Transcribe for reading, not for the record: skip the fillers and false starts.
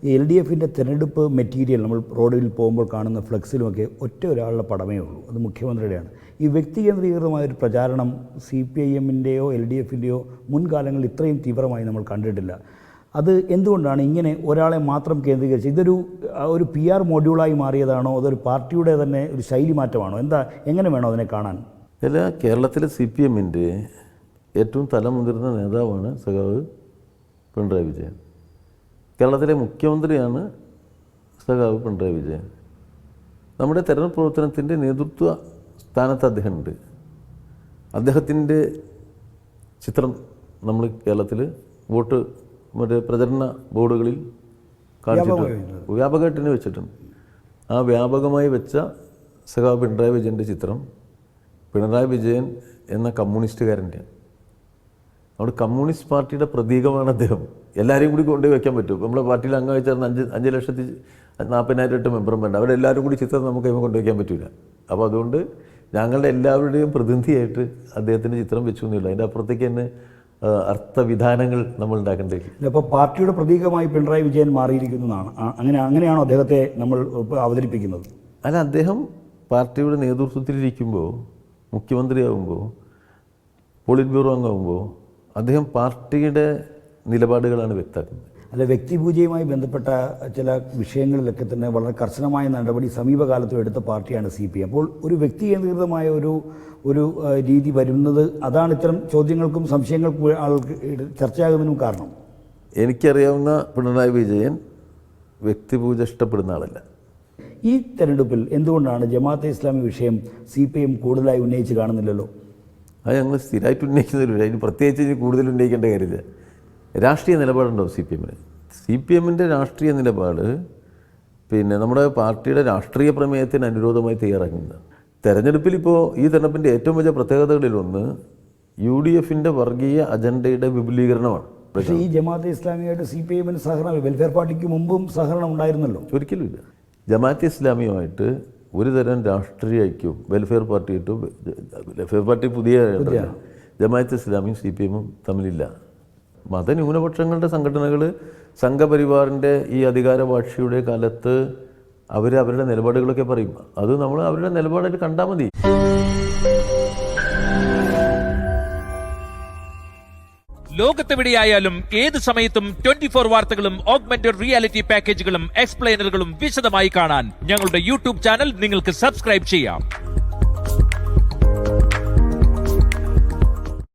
ഈ LDFിൻ്റെ തിരഞ്ഞെടുപ്പ് മെറ്റീരിയൽ നമ്മൾ റോഡിൽ പോകുമ്പോൾ കാണുന്ന ഫ്ലെക്സിലുമൊക്കെ ഒറ്റ ഒരാളുടെ പടമേ ഉള്ളൂ, അത് മുഖ്യമന്ത്രിയുടെയാണ്. ഈ വ്യക്തി കേന്ദ്രീകൃതമായൊരു പ്രചാരണം CPIMൻ്റെയോ LDFിൻ്റെയോ മുൻകാലങ്ങളിൽ ഇത്രയും തീവ്രമായി നമ്മൾ കണ്ടിട്ടില്ല. അത് എന്തുകൊണ്ടാണ് ഇങ്ങനെ ഒരാളെ മാത്രം കേന്ദ്രീകരിച്ച്? ഇതൊരു PR മോഡ്യൂളായി മാറിയതാണോ, അതൊരു പാർട്ടിയുടെ തന്നെ ഒരു ശൈലി മാറ്റമാണോ? എങ്ങനെ വേണോ അതിനെ കാണാൻ? അല്ല, കേരളത്തിലെ CPIMൻ്റെ ഏറ്റവും തലമുതിർന്ന നേതാവാണ് സഖാവ് പിണറായി വിജയൻ. കേരളത്തിലെ മുഖ്യമന്ത്രിയാണ് സഖാവ് പിണറായി വിജയൻ. നമ്മുടെ തെരഞ്ഞെടുപ്പ് പ്രവർത്തനത്തിൻ്റെ നേതൃത്വ സ്ഥാനത്ത് അദ്ദേഹമുണ്ട്. അദ്ദേഹത്തിൻ്റെ ചിത്രം നമ്മൾ കേരളത്തിൽ പ്രചരണ ബോർഡുകളിൽ കാണിച്ചിട്ടുണ്ട്, വ്യാപകമായിട്ട് വെച്ചിട്ടുണ്ട്. ആ വ്യാപകമായി വെച്ച സഖാവ് പിണറായി വിജയൻ്റെ ചിത്രം പിണറായി വിജയൻ എന്ന കമ്മ്യൂണിസ്റ്റുകാരൻ്റെ, നമ്മുടെ കമ്മ്യൂണിസ്റ്റ് പാർട്ടിയുടെ പ്രതീകമാണ് അദ്ദേഹം. എല്ലാവരെയും കൂടി കൊണ്ടുപോയി വയ്ക്കാൻ പറ്റും. നമ്മുടെ പാർട്ടിയിൽ അംഗം വെച്ചാൽ 5,40,40,000 മെമ്പർമാരുണ്ട്. അവരെല്ലാവരും കൂടി ചിത്രം നമുക്ക് കൊണ്ടുവയ്ക്കാൻ പറ്റില്ല. അപ്പോൾ അതുകൊണ്ട് ഞങ്ങളുടെ എല്ലാവരുടെയും പ്രതിനിധിയായിട്ട് അദ്ദേഹത്തിൻ്റെ ചിത്രം വെച്ചു എന്നില്ല. അതിൻ്റെ അപ്പുറത്തേക്ക് തന്നെ അർത്ഥവിധാനങ്ങൾ നമ്മൾ ഉണ്ടാക്കേണ്ടത്. അപ്പോൾ പാർട്ടിയുടെ പ്രതീകമായി പിണറായി വിജയൻ മാറിയിരിക്കുന്നതാണ്, അങ്ങനെയാണോ അദ്ദേഹത്തെ നമ്മൾ അവതരിപ്പിക്കുന്നത്? അല്ല, അദ്ദേഹം പാർട്ടിയുടെ നേതൃത്വത്തിലിരിക്കുമ്പോൾ, മുഖ്യമന്ത്രിയാകുമ്പോൾ, പോളിറ്റ് ബ്യൂറോ അംഗമാകുമ്പോൾ അദ്ദേഹം പാർട്ടിയുടെ നിലപാടുകളാണ് വ്യക്തമാക്കുന്നത്. അല്ല, വ്യക്തിപൂജയുമായി ബന്ധപ്പെട്ട ചില വിഷയങ്ങളിലൊക്കെ തന്നെ വളരെ കർശനമായ നടപടി സമീപകാലത്തും എടുത്ത പാർട്ടിയാണ് CPI. അപ്പോൾ ഒരു വ്യക്തി കേന്ദ്രീകൃതമായ ഒരു രീതി വരുന്നത്, അതാണ് ഇത്തരം ചോദ്യങ്ങൾക്കും സംശയങ്ങൾക്കും ആൾക്ക് ചർച്ചയാകുന്നതിനും കാരണം. എനിക്കറിയാവുന്ന പിണറായി വിജയൻ വ്യക്തിപൂജ ഇഷ്ടപ്പെടുന്ന ആളല്ല. ഈ തെരഞ്ഞെടുപ്പിൽ എന്തുകൊണ്ടാണ് ജമാഅത്തെ ഇസ്ലാമി വിഷയം CPIM കൂടുതലായി ഉന്നയിച്ച് കാണുന്നില്ലല്ലോ? അത് ഞങ്ങൾ സ്ഥിരമായിട്ട് ഉന്നയിക്കുന്നില്ല. അതിന് പ്രത്യേകിച്ച് കൂടുതൽ ഉന്നയിക്കേണ്ട കാര്യമില്ല. രാഷ്ട്രീയ നിലപാടുണ്ടോ CPIMൻ്റെ രാഷ്ട്രീയ നിലപാട് നമ്മുടെ പാർട്ടിയുടെ രാഷ്ട്രീയ പ്രമേയത്തിന് അനുരോധമായി തയ്യാറാക്കുന്നത്. തെരഞ്ഞെടുപ്പിൽ ഈ തെരഞ്ഞെടുപ്പിൻ്റെ ഏറ്റവും വലിയ പ്രത്യേകതകളിലൊന്ന് UDFൻ്റെ വർഗീയ അജണ്ടയുടെ വിപുലീകരണമാണ്. പക്ഷേ ഈ ജമാഅത്തെ ഇസ്ലാമിയായിട്ട് CPIMന് സഹകരണം, വെൽഫെയർ പാർട്ടിക്ക് മുമ്പും സഹകരണം ഉണ്ടായിരുന്നല്ലോ. ഒരിക്കലുമില്ല. ജമാഅത്തെ ഇസ്ലാമിയുമായിട്ട് ഒരു തരം രാഷ്ട്രീയ ഐക്യവും വെൽഫെയർ പാർട്ടി പുതിയ ജമാഅത്തെ ഇസ്ലാമിയും CPIMും തമ്മിലില്ല. മതന്യൂനപക്ഷങ്ങളുടെ സംഘടനകൾ സംഘപരിവാറിൻ്റെ ഈ അധികാരവാഴ്ചയുടെ കാലത്ത് അവരുടെ നിലപാടുകളൊക്കെ പറയും. അത് നമ്മൾ അവരുടെ നിലപാടായിട്ട് കണ്ടാൽ മതി. ലോകത്തെവിടെയായാലും ഏത് സമയത്തും 24 വാർത്തകളും ഓഗ്മെന്റഡ് റിയാലിറ്റി പാക്കേജുകളും എക്സ്പ്ലെയിനറുകളും വിശദമായി കാണാൻ ഞങ്ങളുടെ YouTube ചാനൽ നിങ്ങൾക്ക് സബ്സ്ക്രൈബ് ചെയ്യാം.